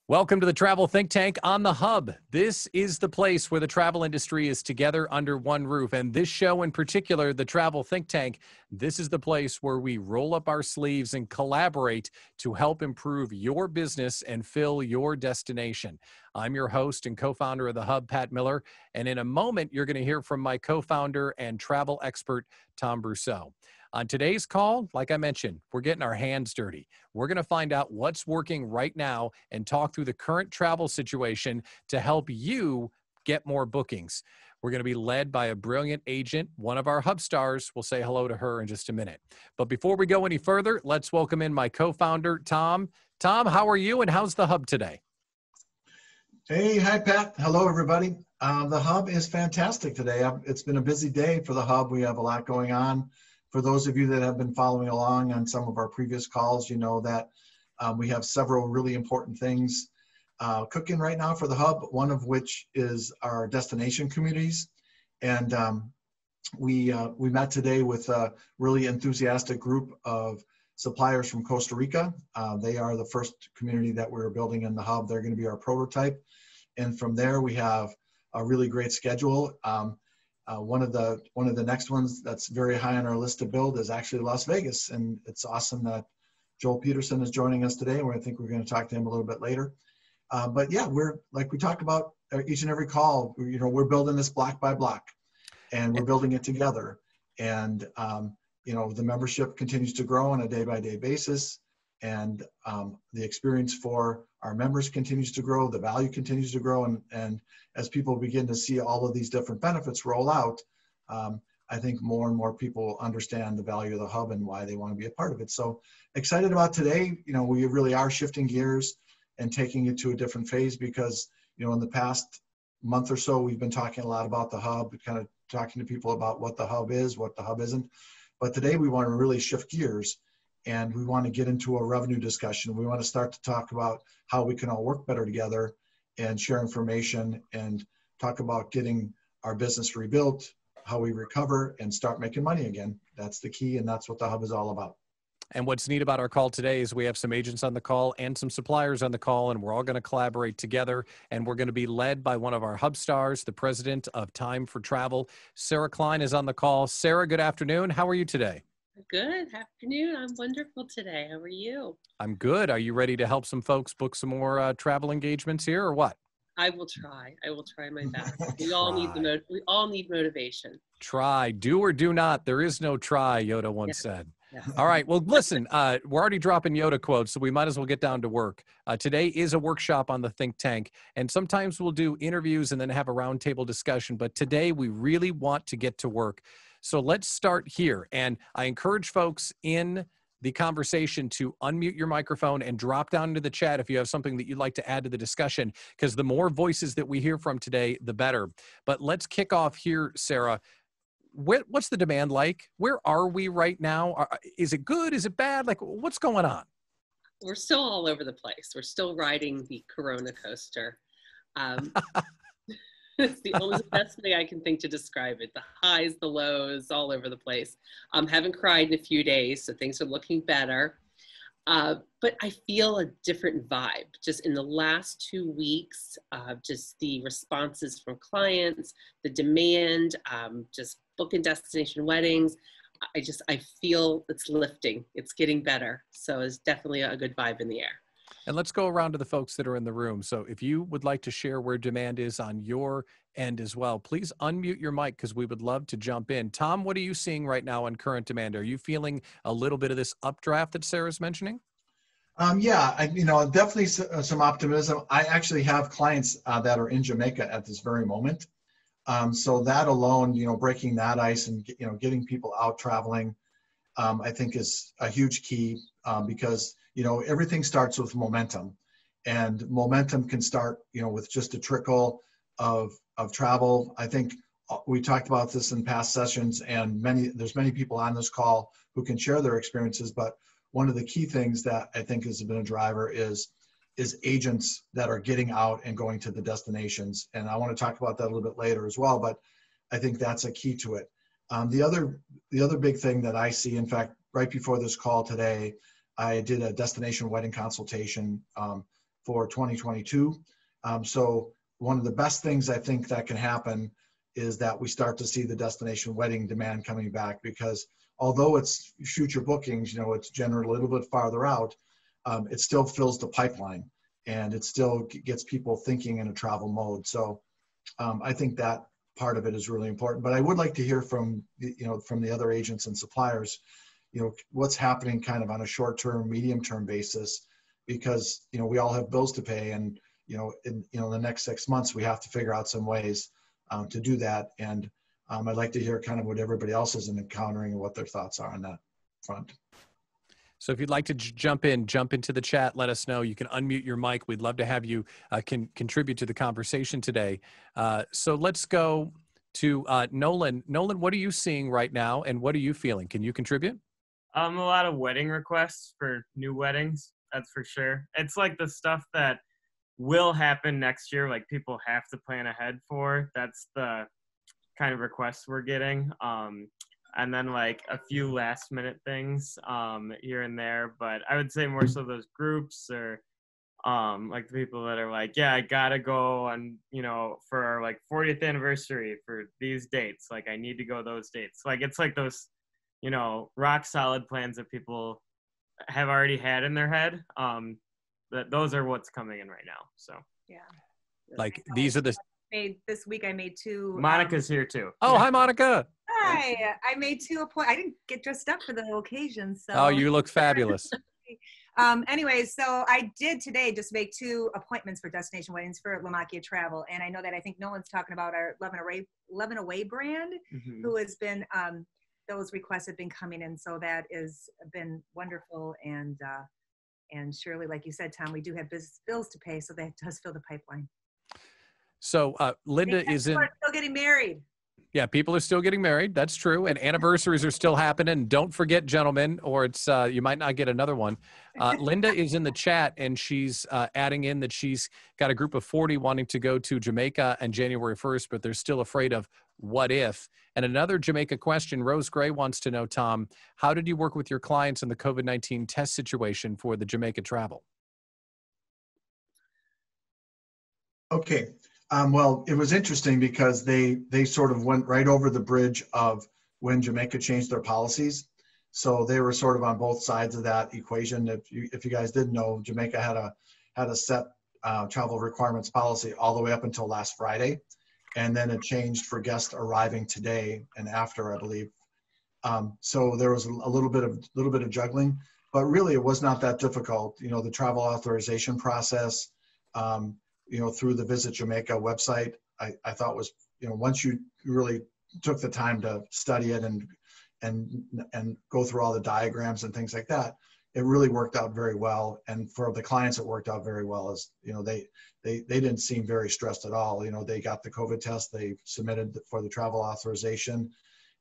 Welcome to the Travel Think Tank on the Hub. This is the place where the travel industry is together under one roof. And this show in particular, the Travel Think Tank, this is the place where we roll up our sleeves and collaborate to help improve your business and fill your destination. I'm your host and co-founder of the Hub, Pat Miller. And in a moment, you're going to hear from my co-founder and travel expert, Tom Brousseau. On today's call, like I mentioned, we're getting our hands dirty. We're going to find out what's working right now and talk through the current travel situation to help you get more bookings. We're going to be led by a brilliant agent, one of our Hub stars. We'll say hello to her in just a minute. But before we go any further, let's welcome in my co-founder, Tom. Tom, how are you and how's the Hub today? Hey, hi, Pat. Hello, everybody. The Hub is fantastic today. It's been a busy day for the Hub. We have a lot going on. For those of you that have been following along on some of our previous calls, you know that we have several really important things cooking right now for the Hub, one of which is our destination communities. And we met today with a really enthusiastic group of suppliers from Costa Rica. They are the first community that we're building in the Hub. They're going to be our prototype. And from there, we have a really great schedule. One of the next ones that's very high on our list to build is actually Las Vegas, and it's awesome that Joel Peterson is joining us today. And I think we're going to talk to him a little bit later. But yeah, we're like we talk about each and every call. You know, we're building this block by block, and we're building it together. And you know, the membership continues to grow on a day-by-day basis, and the experience for our members continues to grow. The value continues to grow, and as people begin to see all of these different benefits roll out, I think more and more people understand the value of the Hub and why they want to be a part of it. So excited about today. You know, we really are shifting gears and taking it to a different phase because, you know, in the past month or so, we've been talking a lot about the Hub, kind of talking to people about what the Hub is, what the Hub isn't. But today we want to really shift gears and we want to get into a revenue discussion. We want to start to talk about how we can all work better together and share information and talk about getting our business rebuilt, how we recover and start making money again. That's the key, and that's what the Hub is all about. And what's neat about our call today is we have some agents on the call and some suppliers on the call, and we're all going to collaborate together, and we're going to be led by one of our Hub stars, the president of Time for Travel. Sarah Kline is on the call. Sarah, good afternoon. How are you today? Good afternoon. I'm wonderful today. How are you? I'm good. Are you ready to help some folks book some more travel engagements here or what? I will try. I will try my best. We all need motivation. Try. Do or do not. There is no try, Yoda once said. Yeah. All right. Well, listen, we're already dropping Yoda quotes, so we might as well get down to work. Today is a workshop on the Think Tank, and sometimes we'll do interviews and then have a roundtable discussion, but today we really want to get to work. So let's start here. And I encourage folks in the conversation to unmute your microphone and drop down into the chat if you have something that you'd like to add to the discussion, because the more voices that we hear from today, the better. But let's kick off here, Sarah. What's the demand like? Where are we right now? Is it good? Is it bad? Like, what's going on? We're still all over the place. We're still riding the Corona coaster. It's the only best way I can think to describe it. The highs, the lows, all over the place. Haven't cried in a few days, so things are looking better. But I feel a different vibe. Just in the last 2 weeks, just the responses from clients, the demand, just booking destination weddings. I feel it's lifting. It's getting better. So it's definitely a good vibe in the air. And let's go around to the folks that are in the room. So if you would like to share where demand is on your end as well, please unmute your mic because we would love to jump in. Tom, what are you seeing right now on current demand? Are you feeling a little bit of this updraft that Sarah's mentioning? Yeah, definitely some optimism. I actually have clients that are in Jamaica at this very moment. So that alone, breaking that ice and, getting people out traveling, I think is a huge key because everything starts with momentum, and momentum can start, with just a trickle of travel. I think we talked about this in past sessions, and there's many people on this call who can share their experiences. But one of the key things that I think has been a driver is agents that are getting out and going to the destinations. And I want to talk about that a little bit later as well, but I think that's a key to it. The other big thing that I see, in fact, right before this call today, I did a destination wedding consultation for 2022. So one of the best things I think that can happen is that we start to see the destination wedding demand coming back, because although it's future bookings, it's generally a little bit farther out, it still fills the pipeline and it still gets people thinking in a travel mode. So I think that part of it is really important. But I would like to hear from the other agents and suppliers, what's happening kind of on a short-term, medium-term basis, because we all have bills to pay, and in the next 6 months we have to figure out some ways to do that. And I'd like to hear kind of what everybody else is encountering and what their thoughts are on that front. So if you'd like to jump into the chat, let us know. You can unmute your mic. We'd love to have you contribute to the conversation today. So let's go to Nolan. Nolan, what are you seeing right now and what are you feeling? Can you contribute? A lot of wedding requests for new weddings, that's for sure. It's like the stuff that will happen next year, like people have to plan ahead for. That's the kind of requests we're getting. And then like a few last minute things here and there, but I would say more so those groups, or like the people that are like, yeah, I gotta go on, for our like 40th anniversary for these dates. Like I need to go those dates. Like it's like those, rock solid plans that people have already had in their head. That those are what's coming in right now. So yeah, like these are the. This week I made 2. Monica's here too. Oh, hi, Monica. Hi, I made 2 appointments. I didn't get dressed up for the occasion, so. Oh, you look fabulous. Anyways, so I did today just make 2 appointments for destination weddings for Lamakia Travel, and I know that I think Nolan's talking about our 11 Away brand, who has been those requests have been coming in, so that has been wonderful. And surely, like you said, Tom, we do have bills to pay, so that does fill the pipeline. So Linda is in. People are still getting married. Yeah, people are still getting married. That's true. And anniversaries are still happening. Don't forget, gentlemen, or it's you might not get another one. Linda is in the chat, and she's adding in that she's got a group of 40 wanting to go to Jamaica on January 1st, but they're still afraid of what if. And another Jamaica question, Rose Gray wants to know, Tom, how did you work with your clients in the COVID-19 test situation for the Jamaica travel? Okay. Well, it was interesting because they sort of went right over the bridge of when Jamaica changed their policies. So they were sort of on both sides of that equation. If you guys didn't know, Jamaica had a set travel requirements policy all the way up until last Friday, and then it changed for guests arriving today and after, I believe. So there was a little bit of juggling, but really it was not that difficult. The travel authorization process. Through the Visit Jamaica website, I thought was, once you really took the time to study it and go through all the diagrams and things like that, it really worked out very well. And for the clients, it worked out very well. As they didn't seem very stressed at all. They got the COVID test, they submitted for the travel authorization,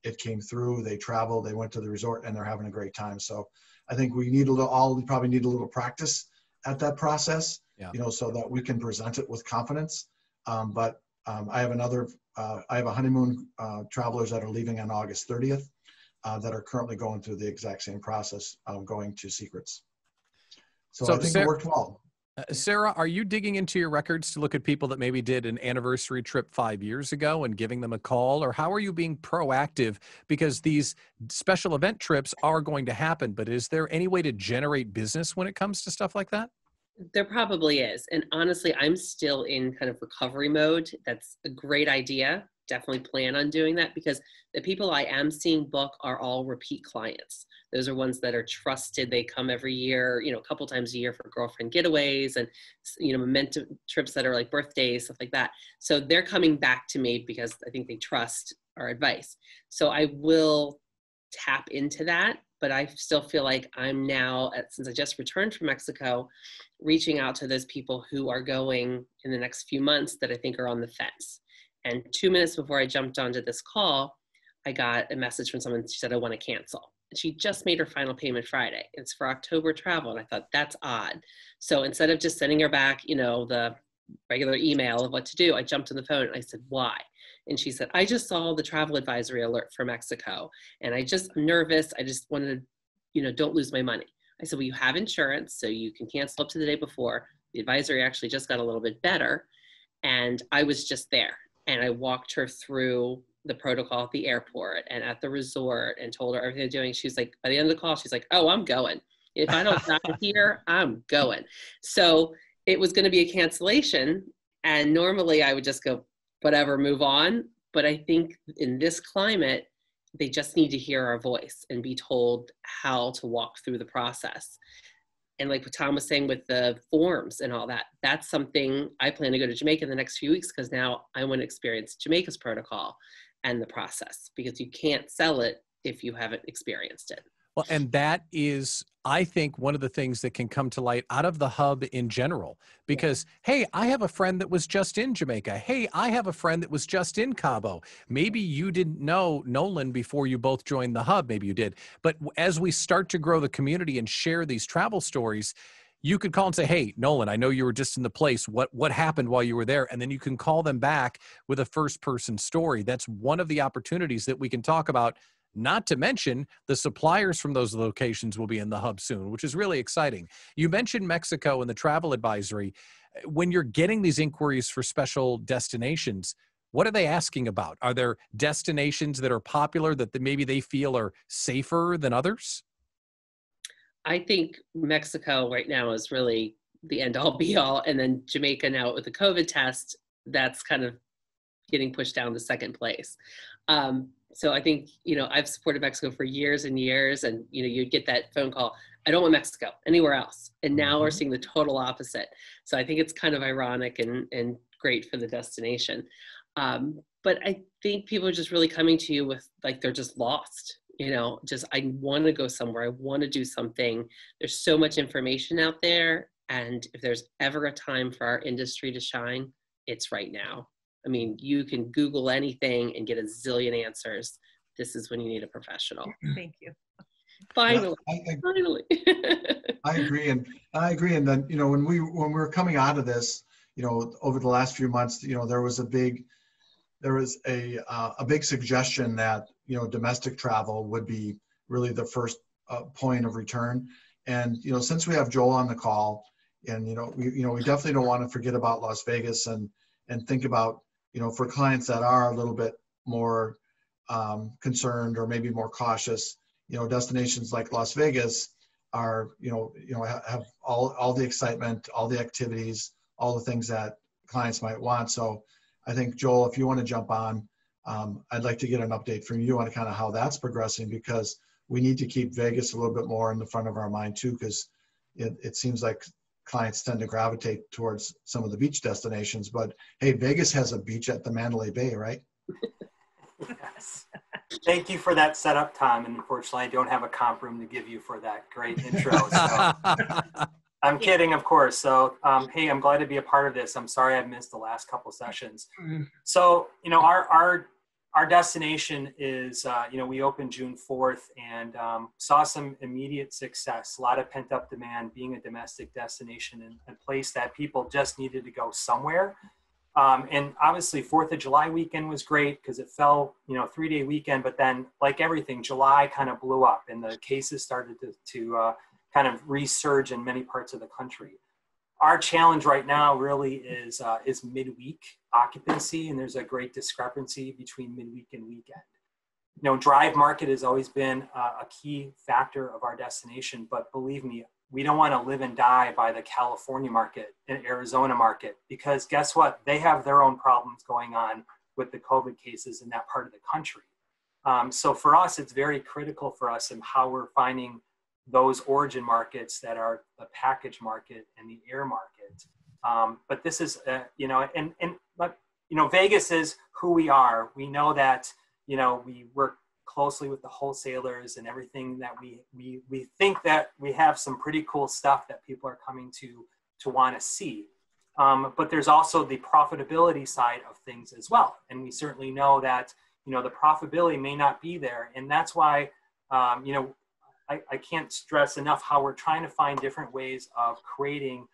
it came through, they traveled, they went to the resort, and they're having a great time. So I think we probably need a little practice at that process. Yeah. So that we can present it with confidence. But I have a honeymoon travelers that are leaving on August 30th that are currently going through the exact same process, going to Secrets. So I think it worked well. Sarah, are you digging into your records to look at people that maybe did an anniversary trip 5 years ago and giving them a call? Or how are you being proactive? Because these special event trips are going to happen, but is there any way to generate business when it comes to stuff like that? There probably is. And honestly, I'm still in kind of recovery mode. That's a great idea. Definitely plan on doing that, because the people I am seeing book are all repeat clients. Those are ones that are trusted. They come every year, a couple times a year for girlfriend getaways and, memento trips that are like birthdays, stuff like that. So they're coming back to me because I think they trust our advice. So I will tap into that. But I still feel like I'm now, since I just returned from Mexico, reaching out to those people who are going in the next few months that I think are on the fence. And 2 minutes before I jumped onto this call, I got a message from someone. She said, I want to cancel. And she just made her final payment Friday. It's for October travel. And I thought, that's odd. So instead of just sending her back, the regular email of what to do, I jumped on the phone and I said, why? And she said, I just saw the travel advisory alert for Mexico, and I'm nervous. I just wanted to, don't lose my money. I said, well, you have insurance, so you can cancel up to the day before. The advisory actually just got a little bit better. And I was just there. And I walked her through the protocol at the airport and at the resort and told her everything they're doing. She's like, by the end of the call, she's like, oh, I'm going. If I don't die here, I'm going. So it was going to be a cancellation. And normally I would just go, whatever, move on. But I think in this climate, they just need to hear our voice and be told how to walk through the process. And like what Tom was saying with the forms and all that, that's something I plan to go to Jamaica in the next few weeks, because now I want to experience Jamaica's protocol and the process, because you can't sell it if you haven't experienced it. Well, and that is, I think, one of the things that can come to light out of the hub in general, because, hey, I have a friend that was just in Jamaica. Hey, I have a friend that was just in Cabo. Maybe you didn't know Nolan before you both joined the hub. Maybe you did. But as we start to grow the community and share these travel stories, you could call and say, hey, Nolan, I know you were just in the place. What happened while you were there? And then you can call them back with a first-person story. That's one of the opportunities that we can talk about. Not to mention the suppliers from those locations will be in the hub soon, which is really exciting. You mentioned Mexico and the travel advisory. When you're getting these inquiries for special destinations, what are they asking about? Are there destinations that are popular that maybe they feel are safer than others? I think Mexico right now is really the end all be all. And then Jamaica now with the COVID test, that's kind of getting pushed down to second place. So I think, I've supported Mexico for years and years, and, you'd get that phone call, I don't want Mexico, anywhere else. And now we're seeing the total opposite. So I think it's kind of ironic and great for the destination. But I think people are just really coming to you with, like, they're just lost, I want to go somewhere. I want to do something. There's so much information out there. And if there's ever a time for our industry to shine, it's right now. I mean, you can Google anything and get a zillion answers. This is when you need a professional. Thank you. Finally, finally. I agree. And then, when we were coming out of this, over the last few months, there was a big suggestion that, domestic travel would be really the first point of return. And, since we have Joel on the call, and, we definitely don't want to forget about Las Vegas and think about, for clients that are a little bit more concerned or maybe more cautious, destinations like Las Vegas are, have all the excitement, all the activities, all the things that clients might want. So I think, Joel, if you want to jump on, I'd like to get an update from you on kind of how that's progressing, because we need to keep Vegas a little bit more in the front of our mind too, because it seems like clients tend to gravitate towards some of the beach destinations, but hey, Vegas has a beach at the Mandalay Bay, right? Yes. Thank you for that setup, Tom. And unfortunately, I don't have a comp room to give you for that great intro. So I'm kidding, of course. So, hey, I'm glad to be a part of this. I'm sorry I've missed the last couple sessions. So, our destination is, we opened June 4th and saw some immediate success, a lot of pent up demand, being a domestic destination and a place that people just needed to go somewhere. And obviously 4th of July weekend was great because it fell, 3-day weekend, but then like everything, July kind of blew up and the cases started to kind of resurge in many parts of the country. Our challenge right now really is midweek occupancy, and there's a great discrepancy between midweek and weekend. Drive market has always been a key factor of our destination, but believe me, we don't want to live and die by the California market and Arizona market, because guess what? They have their own problems going on with the COVID cases in that part of the country. So for us, it's very critical for us in how we're finding those origin markets that are the package market and the air market. But this is, Vegas is who we are. We know that, we work closely with the wholesalers and everything that we think that we have some pretty cool stuff that people are coming to want to see. But there's also the profitability side of things as well. And we certainly know that, the profitability may not be there. And that's why, I can't stress enough how we're trying to find different ways of creating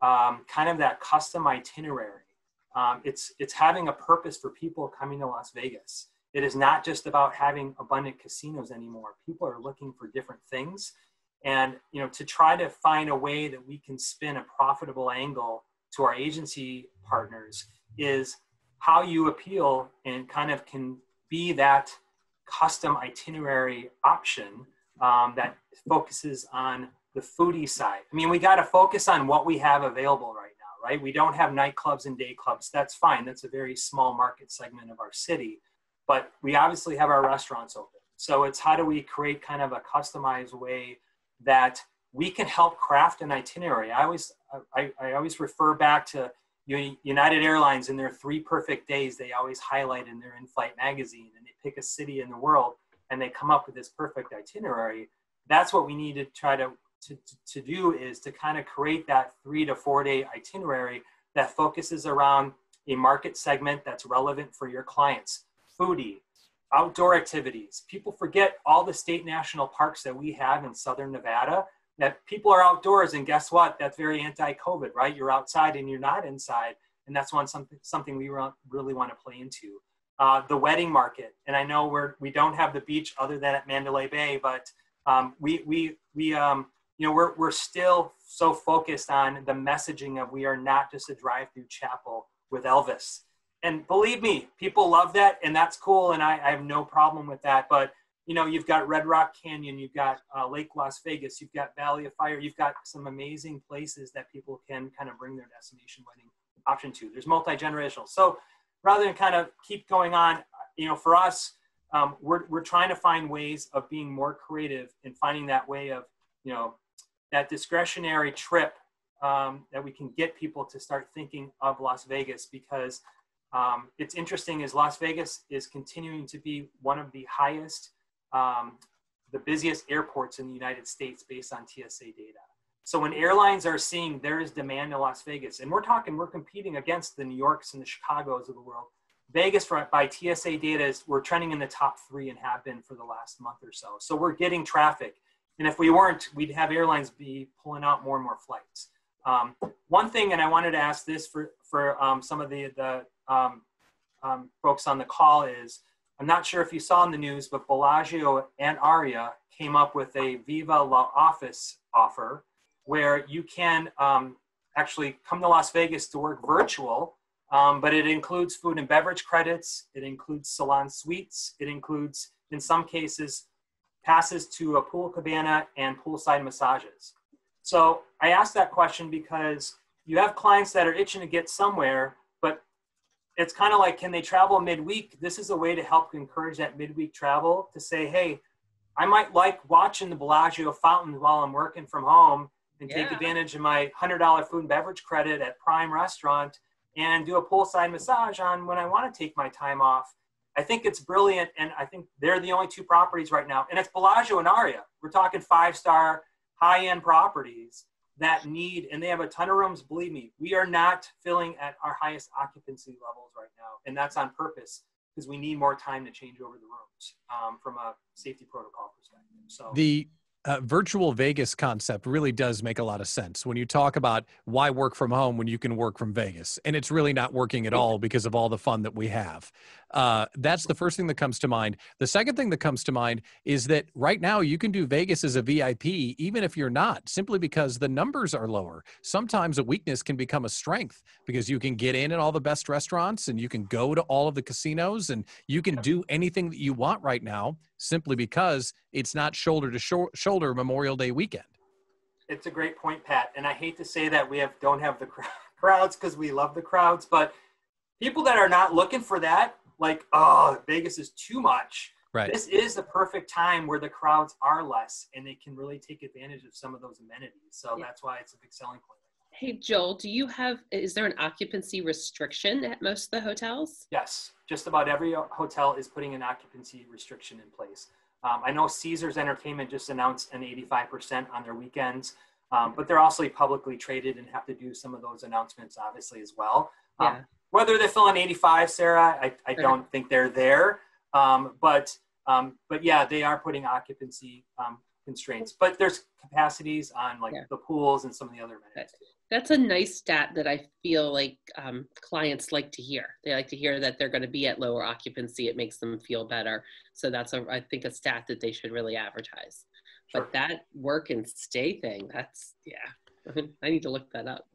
kind of that custom itinerary. It's having a purpose for people coming to Las Vegas. It is not just about having abundant casinos anymore. People are looking for different things. And, to try to find a way that we can spin a profitable angle to our agency partners is how you appeal and kind of can be that custom itinerary option that focuses on the foodie side. I mean, we got to focus on what we have available right now, right? We don't have nightclubs and day clubs. That's fine. That's a very small market segment of our city, but we obviously have our restaurants open. So it's how do we create kind of a customized way that we can help craft an itinerary. I always refer back to United Airlines and their 3 perfect days they always highlight in their in-flight magazine, and they pick a city in the world and they come up with this perfect itinerary. That's what we need to try to do, is to kind of create that 3 to 4 day itinerary that focuses around a market segment that's relevant for your clients. Foodie, outdoor activities. People forget all the state national parks that we have in Southern Nevada, that people are outdoors, and guess what? That's very anti-COVID, right? You're outside and you're not inside. And that's something we really want to play into. The wedding market. And I know we don't have the beach other than at Mandalay Bay, but we're still so focused on the messaging of we are not just a drive-through chapel with Elvis. And believe me, people love that, and that's cool, and I have no problem with that. But, you've got Red Rock Canyon, you've got Lake Las Vegas, you've got Valley of Fire, you've got some amazing places that people can kind of bring their destination wedding option to. There's multi-generational. So rather than kind of keep going on, for us, we're trying to find ways of being more creative and finding that way of, that discretionary trip that we can get people to start thinking of Las Vegas, because it's interesting is Las Vegas is continuing to be one of the highest, the busiest airports in the United States based on TSA data. So when airlines are seeing there is demand in Las Vegas, and we're competing against the New Yorks and the Chicagos of the world. Vegas, by TSA data, we're trending in the top 3 and have been for the last month or so. So we're getting traffic. And if we weren't, we'd have airlines be pulling out more and more flights. One thing, and I wanted to ask this for some of the folks on the call, is I'm not sure if you saw in the news, but Bellagio and Aria came up with a Viva La Office offer where you can actually come to Las Vegas to work virtual, but it includes food and beverage credits, it includes salon suites, it includes, in some cases, passes to a pool cabana and poolside massages. So I asked that question because you have clients that are itching to get somewhere, but it's kind of like, can they travel midweek? This is a way to help encourage that midweek travel, to say, hey, I might like watching the Bellagio fountain while I'm working from home and take advantage of my $100 food and beverage credit at Prime Restaurant and do a poolside massage on when I want to take my time off. I think it's brilliant, and I think they're the only 2 properties right now. And it's Bellagio and Aria. We're talking 5-star, high-end properties that need, and they have a ton of rooms. Believe me, we are not filling at our highest occupancy levels right now, and that's on purpose because we need more time to change over the rooms from a safety protocol perspective. So the virtual Vegas concept really does make a lot of sense when you talk about why work from home when you can work from Vegas, and it's really not working at all because of all the fun that we have. That's the first thing that comes to mind. The second thing that comes to mind is that right now you can do Vegas as a VIP, even if you're not, simply because the numbers are lower. Sometimes a weakness can become a strength because you can get in at all the best restaurants and you can go to all of the casinos and you can do anything that you want right now, simply because it's not shoulder to shoulder Memorial Day weekend. It's a great point, Pat. And I hate to say that we don't have the crowds, because we love the crowds, but people that are not looking for that, like, oh, Vegas is too much. Right. This is the perfect time where the crowds are less and they can really take advantage of some of those amenities. So that's why it's a big selling point. Hey, Joel, is there an occupancy restriction at most of the hotels? Yes, just about every hotel is putting an occupancy restriction in place. I know Caesars Entertainment just announced an 85% on their weekends, but they're also publicly traded and have to do some of those announcements, obviously, as well. Whether they're filling 85, Sarah, I don't think they're there. But yeah, they are putting occupancy constraints. But there's capacities on the pools and some of the other amenities. That's a nice stat that I feel like clients like to hear. They like to hear that they're going to be at lower occupancy. It makes them feel better. So that's I think a stat that they should really advertise. Sure. But that work and stay thing, that's, yeah. I need to look that up.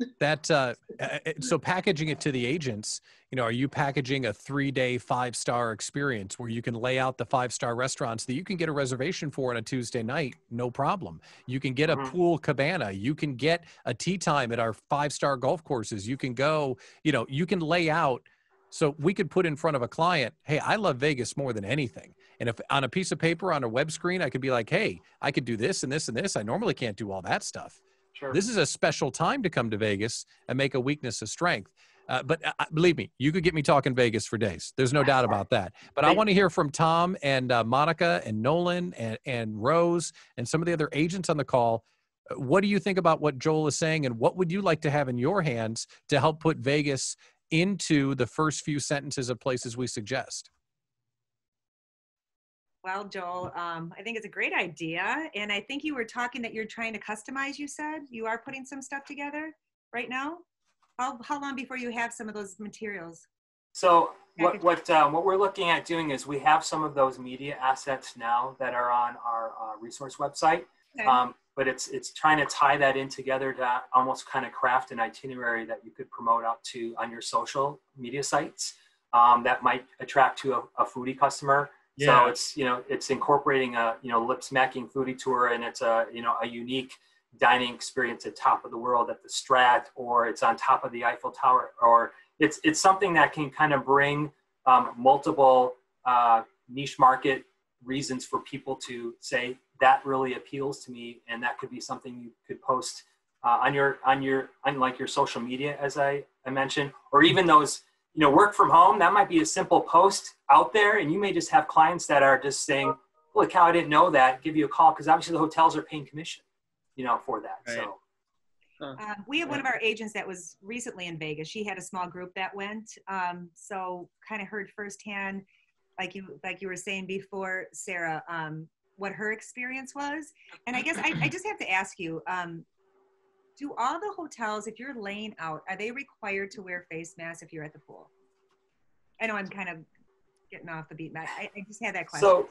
So packaging it to the agents, are you packaging a 3-day 5-star experience where you can lay out the 5-star restaurants that you can get a reservation for on a Tuesday night? No problem. You can get a pool cabana. You can get a tea time at our 5-star golf courses. You can go, you can lay out. So we could put in front of a client, hey, I love Vegas more than anything. And if on a piece of paper on a web screen, I could be like, hey, I could do this and this and this. I normally can't do all that stuff. Sure. This is a special time to come to Vegas and make a weakness a strength. But believe me, you could get me talking Vegas for days. There's no doubt about that. But I want to hear from Tom and Monica and Nolan and Rose and some of the other agents on the call. What do you think about what Joel is saying, and what would you like to have in your hands to help put Vegas into the first few sentences of places we suggest? Well, Joel, I think it's a great idea. And I think you were talking that you're trying to customize, you said? You are putting some stuff together right now? How long before you have some of those materials? So what we're looking at doing is we have some of those media assets now that are on our resource website. Okay. But it's trying to tie that in together to almost kind of craft an itinerary that you could promote out to on your social media sites that might attract to a foodie customer. Yeah. So it's, it's incorporating a, lip smacking foodie tour, and it's a, a unique dining experience at top of the world at the Strat, or it's on top of the Eiffel Tower, or it's something that can kind of bring multiple niche market reasons for people to say that really appeals to me. And that could be something you could post on like your social media, as I mentioned, or even those, work from home. That might be a simple post out there, and you may just have clients that are just saying, holy cow, I didn't know that, give you a call, because obviously the hotels are paying commission, for that. Right. So we have one of our agents that was recently in Vegas. She had a small group that went, so kind of heard firsthand, like you were saying before, Sarah, what her experience was. And I guess I just have to ask you, do all the hotels, if you're laying out, are they required to wear face masks if you're at the pool? I know I'm kind of getting off the beat, Matt. I just had that question.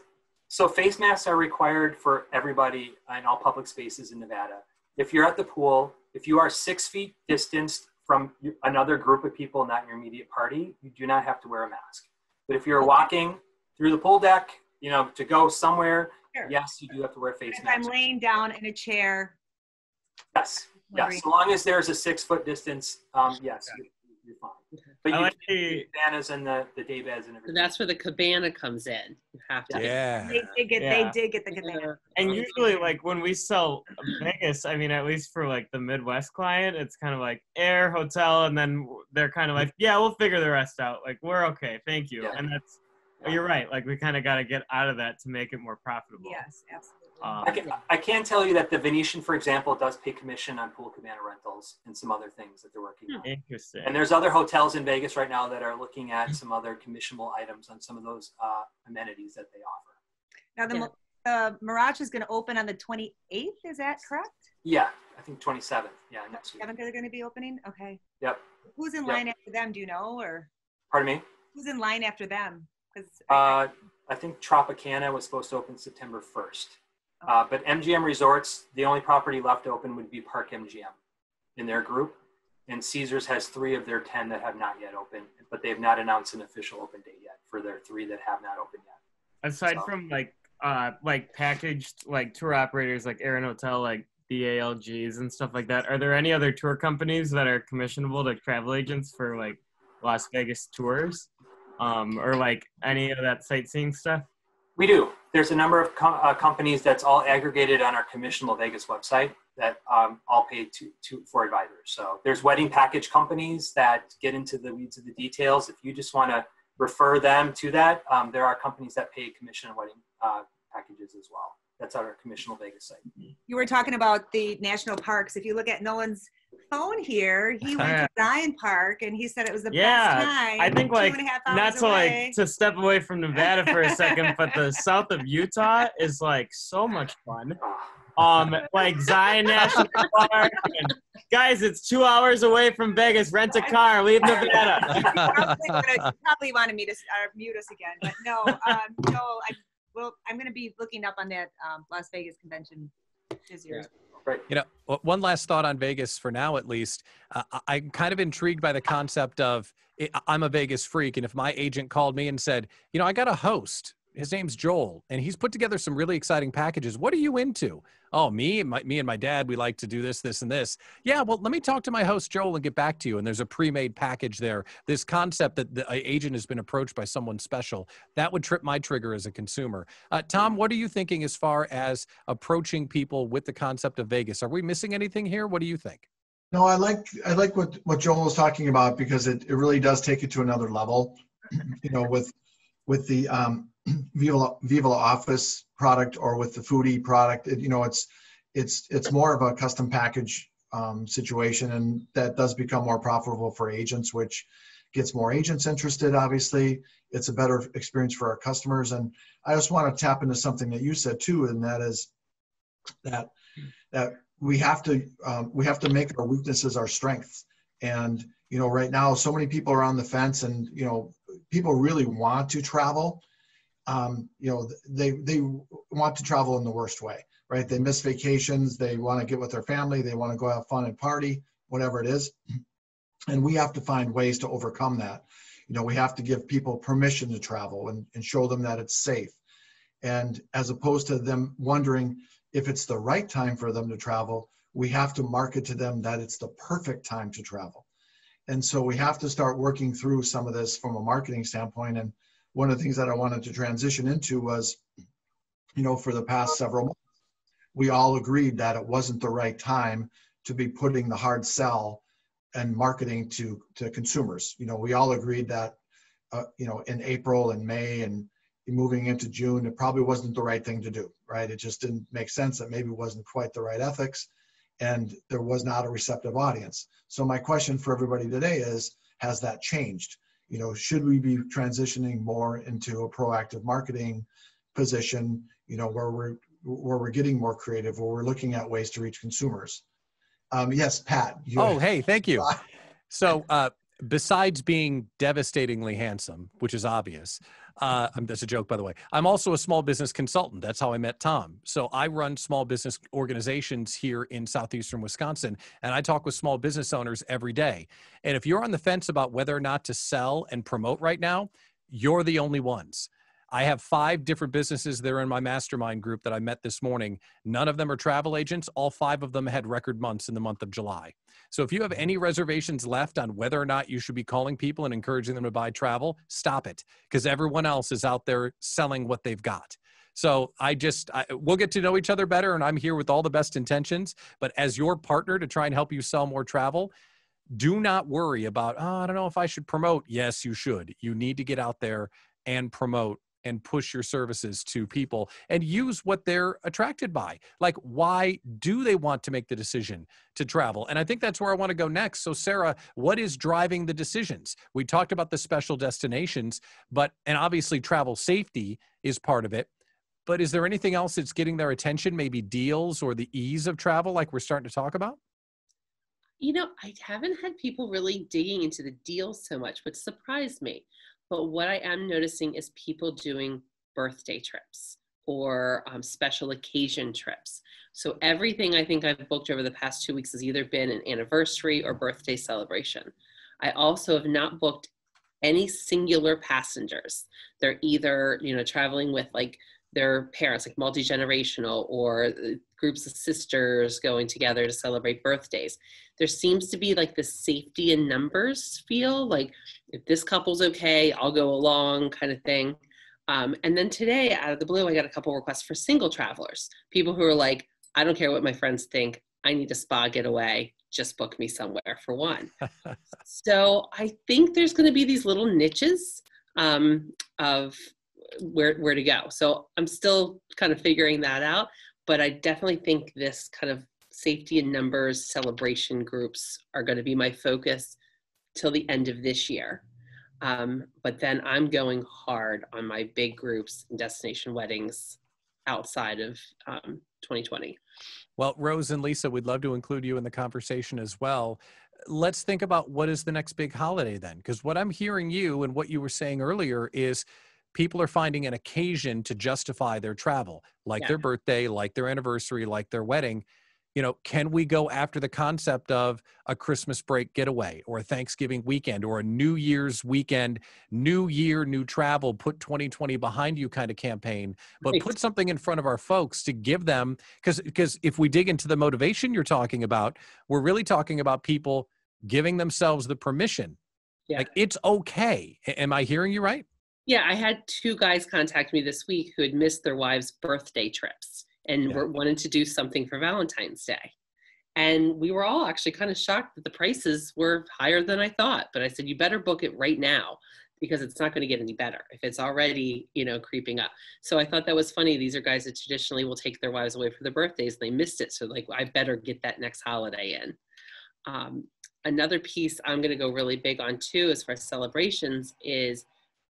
So face masks are required for everybody in all public spaces in Nevada. If you're at the pool, if you are 6 feet distanced from another group of people, not your immediate party, you do not have to wear a mask. But if you're walking through the pool deck, to go somewhere, sure, yes, you do have to wear face masks. I'm laying down in a chair. Yes. Yes, as long as there's a 6 foot distance, yes, you're fine. But you like the cabanas and the day beds and everything. So that's where the cabana comes in. You have to. Yeah. They did get the cabana. And usually, like when we sell Vegas, I mean, at least for like the Midwest client, it's kind of like air, hotel, and then they're kind of like, yeah, we'll figure the rest out. Like, we're okay, thank you. Yeah. And that's, you're right. Like, we kind of got to get out of that to make it more profitable. Yes, absolutely. I can tell you that the Venetian, for example, does pay commission on pool cabana rentals and some other things that they're working on. Interesting. And there's other hotels in Vegas right now that are looking at some other commissionable items on some of those amenities that they offer. Now, the Mirage is going to open on the 28th. Is that correct? Yeah, I think 27th. Yeah, next week. 7th they're going to be opening? Okay. Yep. Who's in line after them? Do you know? Or pardon me? Who's in line after them? I think Tropicana was supposed to open September 1st. But MGM Resorts, the only property left open would be Park MGM in their group. And Caesars has 3 of their 10 that have not yet opened, but they have not announced an official open date yet for their 3 that have not opened yet. Aside from like packaged like tour operators like Air and Hotel, like DALGs and stuff like that, are there any other tour companies that are commissionable to travel agents for like Las Vegas tours, or like any of that sightseeing stuff? We do. There's a number of companies that's all aggregated on our Commissionable Vegas website that all pay for advisors. So there's wedding package companies that get into the weeds of the details. If you just want to refer them to that, there are companies that pay commission on wedding packages as well. That's on our Commissionable Vegas site. You were talking about the national parks. If you look at Nolan's phone here, he went to Zion Park and he said it was the best time. I think like 2.5 hours not to away. like to step away from Nevada for a second, but the south of Utah is like so much fun. Like Zion National Park. And guys, it's 2 hours away from Vegas. Rent a car, leave Nevada. Probably wanted me to mute us again, but no, Joel, well, I'm going to be looking up on that Las Vegas convention this year. Right. You know, one last thought on Vegas for now, at least. I'm kind of intrigued by the concept of I'm a Vegas freak. And if my agent called me and said, you know, I got a host, his name's Joel, and he's put together some really exciting packages. What are you into? Oh, me and my dad, we like to do this, this, and this. Yeah, well, let me talk to my host, Joel, and get back to you. And there's a pre-made package there. This concept that the agent has been approached by someone special, that would trip my trigger as a consumer. Tom, what are you thinking as far as approaching people with the concept of Vegas? Are we missing anything here? What do you think? No, I like what Joel was talking about, because it really does take it to another level. You know, with the Viva Office product, or with the Foodie product, you know, it's more of a custom package situation, and that does become more profitable for agents, which gets more agents interested. Obviously, it's a better experience for our customers. And I just want to tap into something that you said too, and that is that we have to make our weaknesses our strengths. And you know, right now, so many people are on the fence, and you know, people really want to travel. You know, they want to travel in the worst way, right? They miss vacations. They want to get with their family. They want to go have fun and party, whatever it is. And we have to find ways to overcome that. You know, we have to give people permission to travel and show them that it's safe. And as opposed to them wondering if it's the right time for them to travel, we have to market to them that it's the perfect time to travel. And so we have to start working through some of this from a marketing standpoint. And one of the things that I wanted to transition into was, you know, for the past several months, we all agreed that it wasn't the right time to be putting the hard sell and marketing to consumers. You know, we all agreed that, you know, in April and May and moving into June, it probably wasn't the right thing to do, right? It just didn't make sense. That maybe wasn't quite the right ethics, and there was not a receptive audience. So my question for everybody today is, has that changed? You know, should we be transitioning more into a proactive marketing position, you know, where we're getting more creative, where we're looking at ways to reach consumers? Yes, Pat. Hey, thank you. So besides being devastatingly handsome, which is obvious, that's a joke, by the way, I'm also a small business consultant. That's how I met Tom. So I run small business organizations here in southeastern Wisconsin, and I talk with small business owners every day. And if you're on the fence about whether or not to sell and promote right now, you're the only ones. I have 5 different businesses that are in my mastermind group that I met this morning. None of them are travel agents. All 5 of them had record months in the month of July. So if you have any reservations left on whether or not you should be calling people and encouraging them to buy travel, stop it, because everyone else is out there selling what they've got. So we'll get to know each other better, and I'm here with all the best intentions. But as your partner to try and help you sell more travel, do not worry about, I don't know if I should promote. Yes, you should. You need to get out there and promote and push your services to people and use what they're attracted by. Like, why do they want to make the decision to travel? And I think that's where I want to go next. So Sarah, what is driving the decisions? We talked about the special destinations, and obviously travel safety is part of it. But is there anything else that's getting their attention? Maybe deals or the ease of travel, like we're starting to talk about? You know, I haven't had people really digging into the deals so much, which surprised me. But what I am noticing is people doing birthday trips or special occasion trips. So everything I think I've booked over the past 2 weeks has either been an anniversary or birthday celebration. I also have not booked any singular passengers. They're either, you know, traveling with like their parents, like multi-generational, or groups of sisters going together to celebrate birthdays. There seems to be like this safety in numbers feel, like if this couple's okay, I'll go along kind of thing. And then today, out of the blue, I got a couple requests for single travelers, people who are like, I don't care what my friends think, I need a spa getaway, just book me somewhere for one. So I think there's gonna be these little niches of where to go. So I'm still kind of figuring that out, but I definitely think this kind of safety in numbers celebration groups are going to be my focus till the end of this year. But then I'm going hard on my big groups and destination weddings outside of 2020. Well, Rose and Lisa, we'd love to include you in the conversation as well. Let's think about what is the next big holiday then, because what I'm hearing you and what you were saying earlier is people are finding an occasion to justify their travel, like their birthday, like their anniversary, like their wedding. You know, can we go after the concept of a Christmas break getaway or a Thanksgiving weekend or a New Year's weekend, new year, new travel, put 2020 behind you kind of campaign, but put something in front of our folks to give them, because if we dig into the motivation you're talking about, we're really talking about people giving themselves the permission. Like, it's okay. Am I hearing you right? Yeah, I had 2 guys contact me this week who had missed their wives' birthday trips and were wanting to do something for Valentine's Day. And we were all actually kind of shocked that the prices were higher than I thought. But I said, you better book it right now because it's not going to get any better if it's already, you know, creeping up. So I thought that was funny. These are guys that traditionally will take their wives away for their birthdays. They missed it. So like, I better get that next holiday in. Another piece I'm going to go really big on too, as far as celebrations, is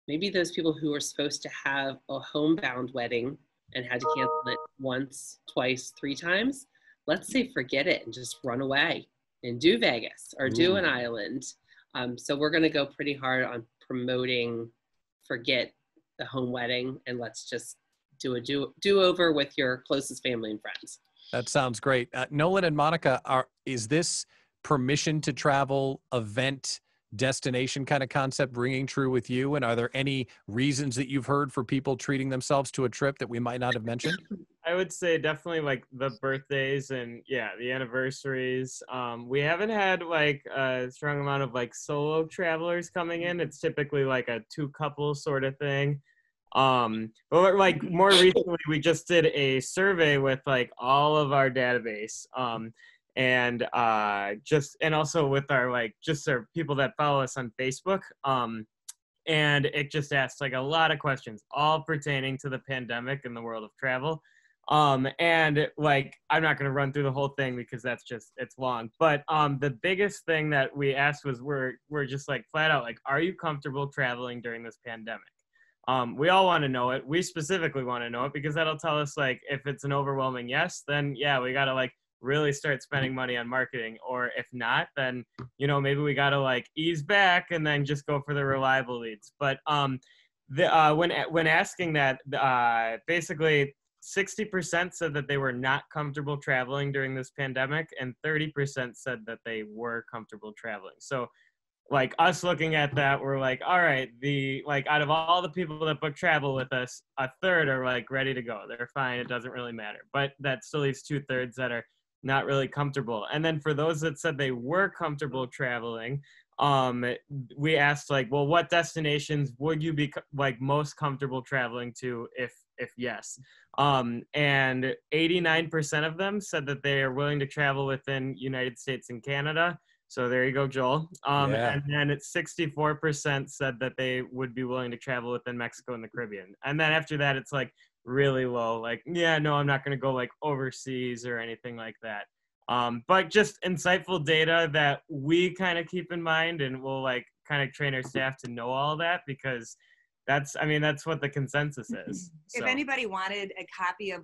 maybe those people who are supposed to have a homebound wedding and had to cancel it once, twice, 3 times. Let's say forget it and just run away and do Vegas or do an island. So we're going to go pretty hard on promoting forget the home wedding and let's just do a do-over with your closest family and friends. That sounds great. Nolan and Monica, is this permission to travel event destination kind of concept ringing true with you? And are there any reasons that you've heard for people treating themselves to a trip that we might not have mentioned? I would say definitely like the birthdays and the anniversaries. We haven't had like a strong amount of like solo travelers coming in. It's typically like a 2-couple sort of thing. But like more recently, we just did a survey with like all of our database. And also with our our people that follow us on Facebook. And it just asked like a lot of questions, all pertaining to the pandemic and the world of travel. And like, I'm not going to run through the whole thing because it's long. But the biggest thing that we asked was we're just like flat out like, are you comfortable traveling during this pandemic? We all want to know it. We specifically want to know it because that'll tell us like if it's an overwhelming yes, then we got to like really start spending money on marketing, or if not, then maybe we got to like ease back and then just go for the reliable leads. But when asking that, basically 60% said that they were not comfortable traveling during this pandemic, and 30% said that they were comfortable traveling. So like us looking at that, we're like, all right, out of all the people that book travel with us, a third are like ready to go. They're fine. It doesn't really matter. But that still leaves 2/3 that are not really comfortable. And then for those that said they were comfortable traveling, we asked like, well, what destinations would you be like most comfortable traveling to if yes? And 89% of them said that they are willing to travel within United States and Canada. So there you go, Joel. And then it's 64% said that they would be willing to travel within Mexico and the Caribbean. And then after that, it's like really low. Like, no, I'm not going to go like overseas or anything like that. But just insightful data that we kind of keep in mind, and we'll like kind of train our staff to know all that, because that's what the consensus is. If anybody wanted a copy of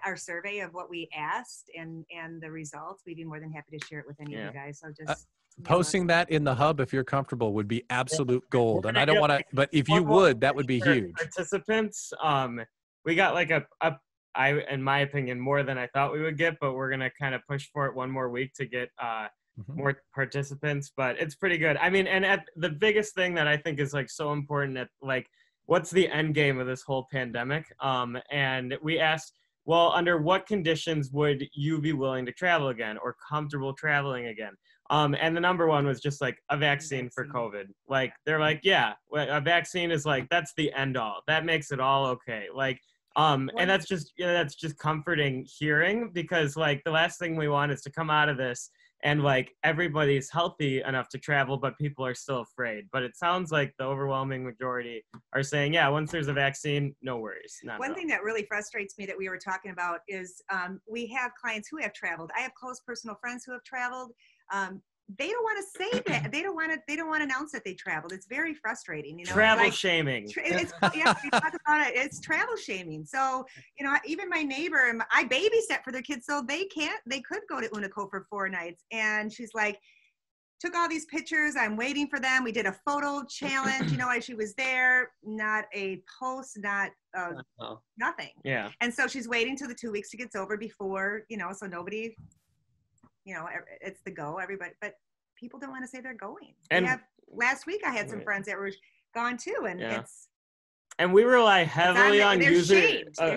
our survey of what we asked and the results, we'd be more than happy to share it with any of you guys. So just posting that in the hub, if you're comfortable, would be absolute gold. And I don't want to, but if you would, that would be huge. Participants, we got like in my opinion, more than I thought we would get, but we're going to kind of push for it one more week to get more participants, but it's pretty good. I mean, and the biggest thing that I think is like so important at like, what's the end game of this whole pandemic? And we asked, well, under what conditions would you be willing to travel again or comfortable traveling again? And the number one was just like a vaccine for COVID. Like, they're like, a vaccine is like, that's the end all. That makes it all okay. Like, and that's just comforting hearing, because like the last thing we want is to come out of this and like everybody's healthy enough to travel, but people are still afraid. But it sounds like the overwhelming majority are saying, once there's a vaccine, no worries. One thing that really frustrates me that we were talking about is we have clients who have traveled. I have close personal friends who have traveled. They don't want to say that. They don't want to announce that they traveled. It's very frustrating. Travel shaming. We talk about it. It's travel shaming. So, even my neighbor, I babysat for their kids, so they could go to Unico for 4 nights. And she's like, took all these pictures. I'm waiting for them. We did a photo challenge, while she was there. Not a post, not nothing. Yeah. And so she's waiting till the 2 weeks gets over before, so nobody, it's the go, everybody. But people don't want to say they're going. And last week I had some friends that were gone too, and and we rely heavily on they're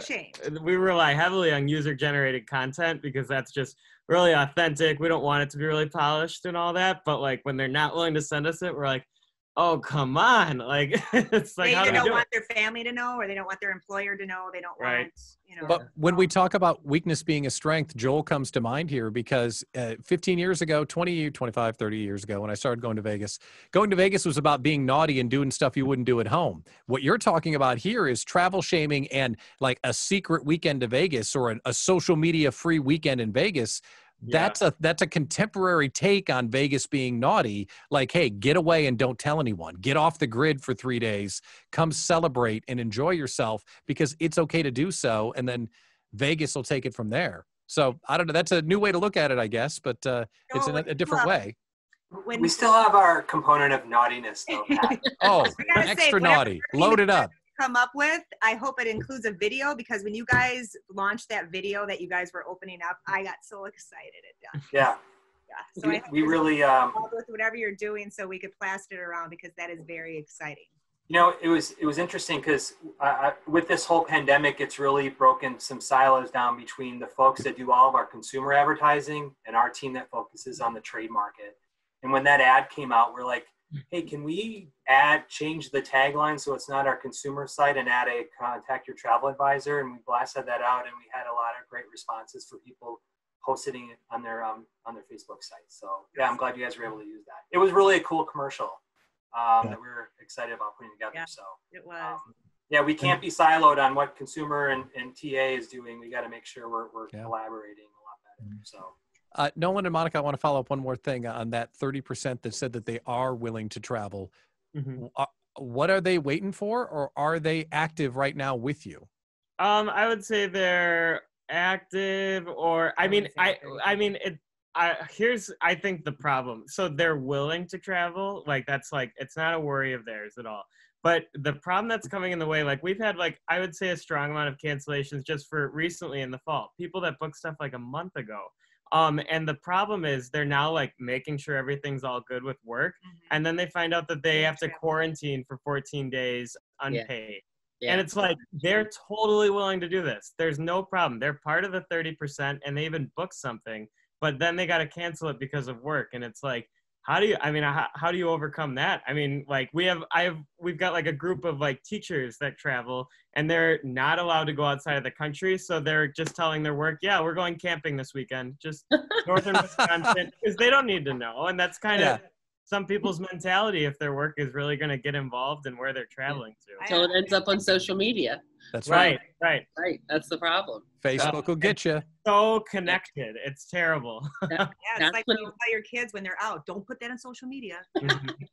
shamed. We rely heavily on user-generated content because that's just really authentic. We don't want it to be really polished and all that. But like when they're not willing to send us it, we're like, oh, come on. Like, it's like, they how either do we don't do want it? their family to know, or they don't want their employer to know. They don't want, But when we talk about weakness being a strength, Joel comes to mind here because 15 years ago, 20, 25, 30 years ago, when I started going to Vegas was about being naughty and doing stuff you wouldn't do at home. What you're talking about here is travel shaming and like a secret weekend to Vegas or a social media free weekend in Vegas. Yeah. That's a contemporary take on Vegas being naughty. Like, hey, get away and don't tell anyone. Get off the grid for 3 days. Come celebrate and enjoy yourself because it's okay to do so. And then Vegas will take it from there. So I don't know. That's a new way to look at it, I guess, but it's in a different way. We still have our component of naughtiness, though, Pat. Oh, extra naughty. Load it up. Come up with, I hope it includes a video, because when you guys launched that video that you guys were opening up, I got so excited at that. Yeah. So we really with whatever you're doing, so we could plaster it around, because that is very exciting. it was interesting because with this whole pandemic, it's really broken some silos down between the folks that do all of our consumer advertising and our team that focuses on the trade market. And when that ad came out, we're like, hey, can we change the tagline so it's not our consumer site and add a contact your travel advisor? And we blasted that out, and we had a lot of great responses for people posting it on their Facebook site. So yeah, I'm glad you guys were able to use that. It was really a cool commercial that we were excited about putting together. Yeah, so it was. We can't be siloed on what consumer and TA is doing. We got to make sure we're collaborating a lot better. So. Nolan and Monica, I want to follow up one more thing on that 30% that said that they are willing to travel. Mm-hmm. What are they waiting for, or are they active right now with you? I would say they're active, or here's I think the problem. So they're willing to travel, like that's like it's not a worry of theirs at all. But the problem that's coming in the way, like we've had I would say a strong amount of cancellations just for recently in the fall. People that booked stuff like a month ago. And the problem is they're now making sure everything's all good with work. Mm-hmm. And then they find out that they have to quarantine for 14 days unpaid. Yeah. And it's they're totally willing to do this. There's no problem. They're part of the 30% and they even booked something, but then they got to cancel it because of work. And it's how do you overcome that? I mean, we've got a group of teachers that travel and they're not allowed to go outside of the country. So they're just telling their work, yeah, we're going camping this weekend, just northern Wisconsin, because they don't need to know. And that's kind of some people's mentality if their work is really going to get involved in where they're traveling to. So it ends up on social media. That's right. That's the problem. Facebook will get you. So connected. It's terrible. Yeah, it's like when you tell your kids when they're out, don't put that on social media.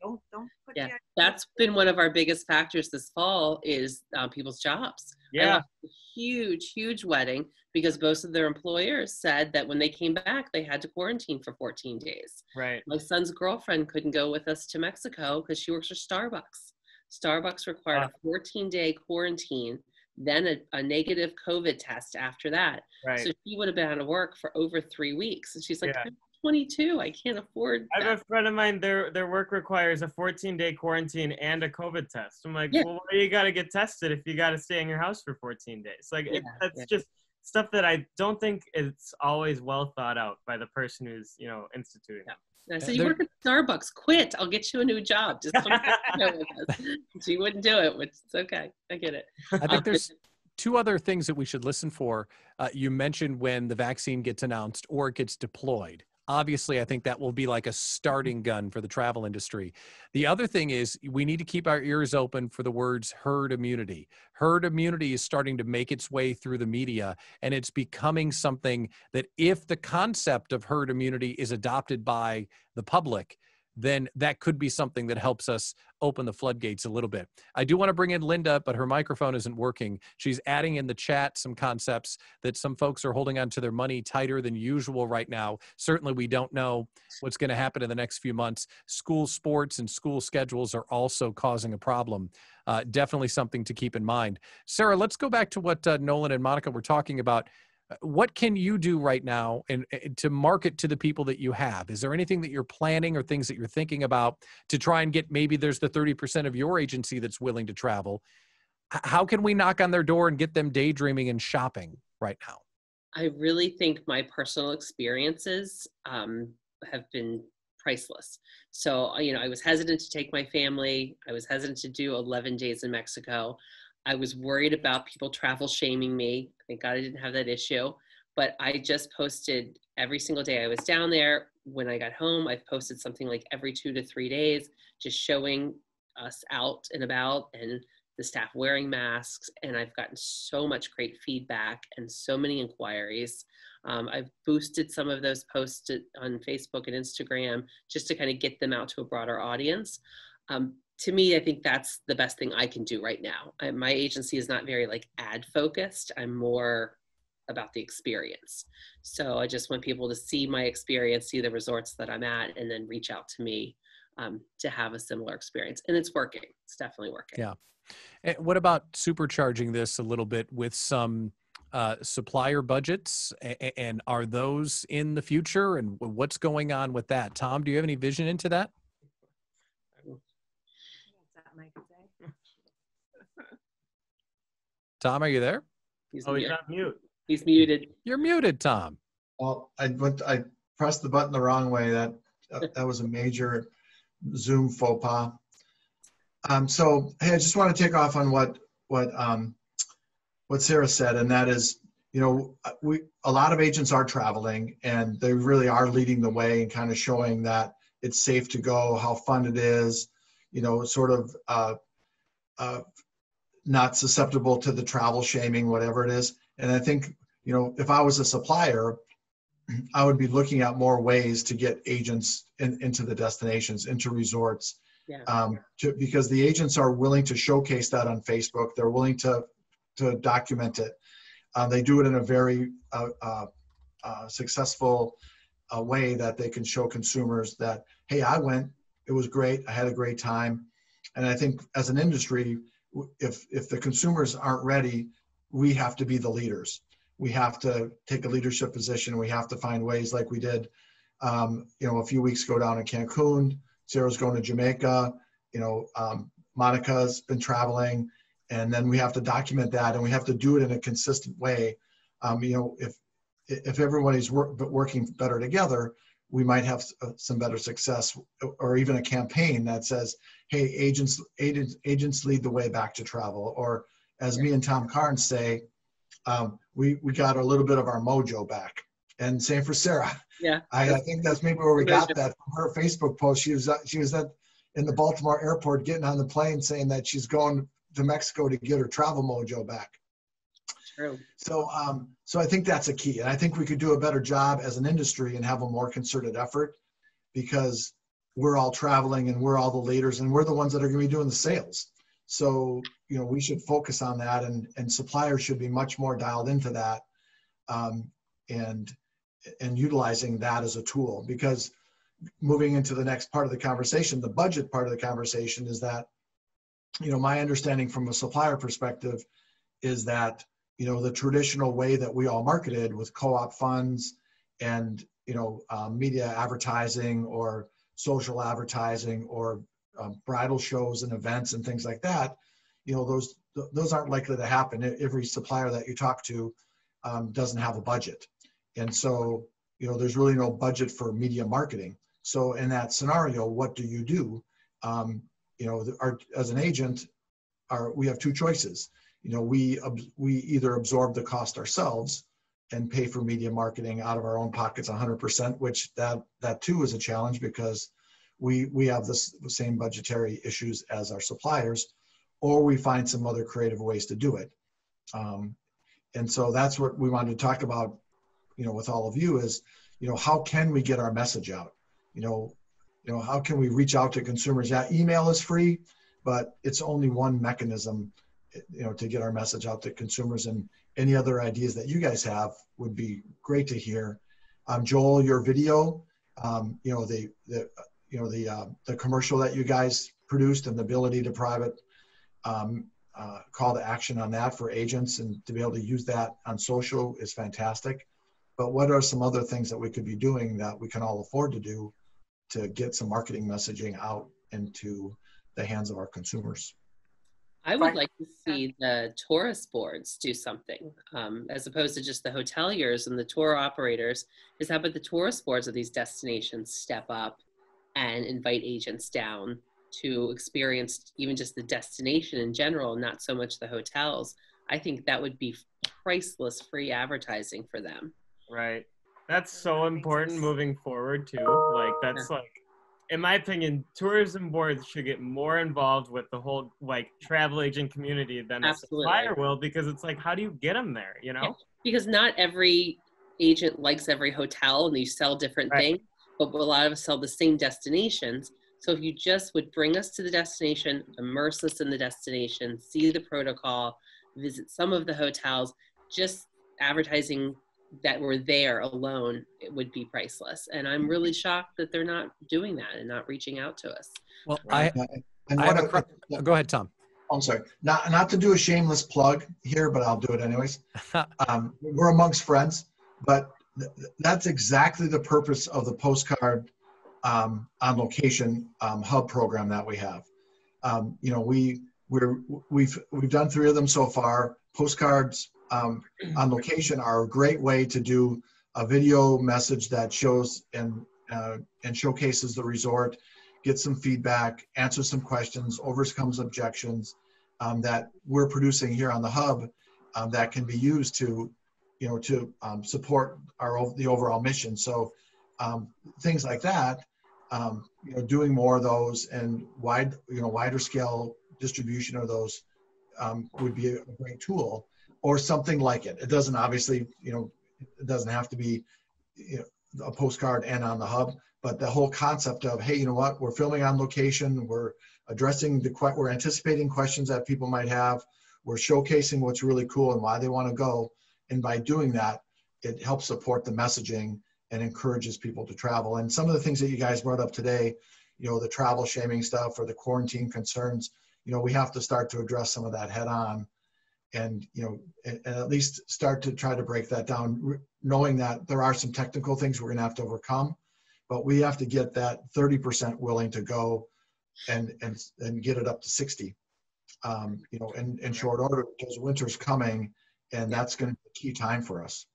don't put that. That's been one of our biggest factors this fall is people's jobs. Yeah. A huge wedding because most of their employers said that when they came back, they had to quarantine for 14 days. Right. My son's girlfriend couldn't go with us to Mexico because she works for Starbucks. Starbucks required a 14-day quarantine, then a negative COVID test after that. Right. So she would have been out of work for over 3 weeks. And she's like, I'm 22. I can't afford that. I have a friend of mine, their work requires a 14-day quarantine and a COVID test. I'm like, well, why do you got to get tested if you got to stay in your house for 14 days? That's just stuff that I don't think it's always well thought out by the person who's, instituting it. I said, you work at Starbucks, quit. I'll get you a new job. Just come with us. She wouldn't do it, which is okay. I get it. I think there's two other things that we should listen for. You mentioned when the vaccine gets announced or it gets deployed. Obviously, I think that will be like a starting gun for the travel industry. The other thing is we need to keep our ears open for the words herd immunity. Herd immunity is starting to make its way through the media, and it's becoming something that if the concept of herd immunity is adopted by the public, then that could be something that helps us open the floodgates a little bit. I do want to bring in Linda, but her microphone isn't working. She's adding in the chat some concepts that some folks are holding on to their money tighter than usual right now. Certainly, we don't know what's going to happen in the next few months. School sports and school schedules are also causing a problem. Definitely something to keep in mind. Sarah, let's go back to what Nolan and Monica were talking about. What can you do right now to market to the people that you have? Is there anything that you're planning or things that you're thinking about to try and get, maybe there's the 30% of your agency that's willing to travel? How can we knock on their door and get them daydreaming and shopping right now? I really think my personal experiences have been priceless. So, I was hesitant to take my family. I was hesitant to do 11 days in Mexico. I was worried about people travel shaming me. Thank God I didn't have that issue. But I just posted every single day I was down there. When I got home, I've posted something like every 2 to 3 days, just showing us out and about and the staff wearing masks. And I've gotten so much great feedback and so many inquiries. I've boosted some of those posts on Facebook and Instagram just to kind of get them out to a broader audience. To me, I think that's the best thing I can do right now. My agency is not very ad focused. I'm more about the experience. So I just want people to see my experience, see the resorts that I'm at, and then reach out to me to have a similar experience. And it's working. It's definitely working. Yeah. And what about supercharging this a little bit with some supplier budgets? And are those in the future? And what's going on with that? Tom, do you have any vision into that? Tom, are you there? He's on mute. He's muted. You're muted, Tom. Well, I pressed the button the wrong way. That was a major Zoom faux pas. So, hey, I just want to take off on what Sarah said, and that is, a lot of agents are traveling, and they really are leading the way and kind of showing that it's safe to go, how fun it is, sort of not susceptible to the travel shaming, whatever it is. And I think, if I was a supplier, I would be looking at more ways to get agents into the destinations, into resorts, because the agents are willing to showcase that on Facebook. They're willing to document it. They do it in a very successful way that they can show consumers that, hey, I went, it was great, I had a great time. And I think as an industry, if the consumers aren't ready, we have to be the leaders. We have to take a leadership position. We have to find ways, like we did, a few weeks ago down in Cancun. Sarah's going to Jamaica. Monica's been traveling, and then we have to document that, and we have to do it in a consistent way. If everybody's working better together, we might have some better success, or even a campaign that says, hey, agents lead the way back to travel. Or as me and Tom Carnes say, we got a little bit of our mojo back. And same for Sarah. Yeah. I think that's maybe where we got that from her Facebook post. She was in the Baltimore airport getting on the plane saying that she's going to Mexico to get her travel mojo back. True. So I think that's a key. And I think we could do a better job as an industry and have a more concerted effort, because we're all traveling and we're all the leaders and we're the ones that are going to be doing the sales. So, we should focus on that, and suppliers should be much more dialed into that, and utilizing that as a tool. Because moving into the next part of the conversation, the budget part of the conversation, is that, my understanding from a supplier perspective is that, the traditional way that we all marketed with co-op funds and, media advertising or social advertising or bridal shows and events and things like that, those aren't likely to happen. Every supplier that you talk to doesn't have a budget. And so, there's really no budget for media marketing. So in that scenario, what do you do? As an agent, we have two choices. We either absorb the cost ourselves and pay for media marketing out of our own pockets 100%, which that too is a challenge, because we have the same budgetary issues as our suppliers, or we find some other creative ways to do it. And so that's what we wanted to talk about, with all of you is, how can we get our message out? how can we reach out to consumers? Yeah, email is free, but it's only one mechanism, to get our message out to consumers. And any other ideas that you guys have would be great to hear. Joel, your video, the commercial that you guys produced and the ability to private call to action on that for agents and to be able to use that on social is fantastic. But what are some other things that we could be doing that we can all afford to do to get some marketing messaging out into the hands of our consumers? I would like to see the tourist boards do something, as opposed to just the hoteliers and the tour operators, is how about the tourist boards of these destinations step up and invite agents down to experience even just the destination in general, not so much the hotels. I think that would be priceless free advertising for them. Right. That's so important moving forward too. Like that's like, in my opinion, tourism boards should get more involved with the whole like travel agent community than a supplier will, because it's like, how do you get them there? Yeah, because not every agent likes every hotel and you sell different things, but a lot of us sell the same destinations. So if you just would bring us to the destination, immerse us in the destination, see the protocol, visit some of the hotels, just advertising that we're there alone, it would be priceless. And I'm really shocked that they're not doing that and not reaching out to us. Well, I have go ahead, Tom. I'm sorry, not to do a shameless plug here, but I'll do it anyways. We're amongst friends, but that's exactly the purpose of the postcard on location hub program that we have. We've done 3 of them so far. Postcards on location are a great way to do a video message that shows and showcases the resort, get some feedback, answer some questions, overcomes objections that we're producing here on the hub that can be used to support the overall mission. So things like that, doing more of those and wider scale distribution of those would be a great tool, or something like it. It doesn't obviously, it doesn't have to be a postcard and on the hub, but the whole concept of, hey, you know what, we're filming on location, we're addressing we're anticipating questions that people might have, we're showcasing what's really cool and why they want to go. And by doing that, it helps support the messaging and encourages people to travel. And some of the things that you guys brought up today, the travel shaming stuff or the quarantine concerns, we have to start to address some of that head on and at least start to try to break that down, knowing that there are some technical things we're going to have to overcome, but we have to get that 30% willing to go and get it up to 60, in short order, because winter's coming and that's going to be a key time for us.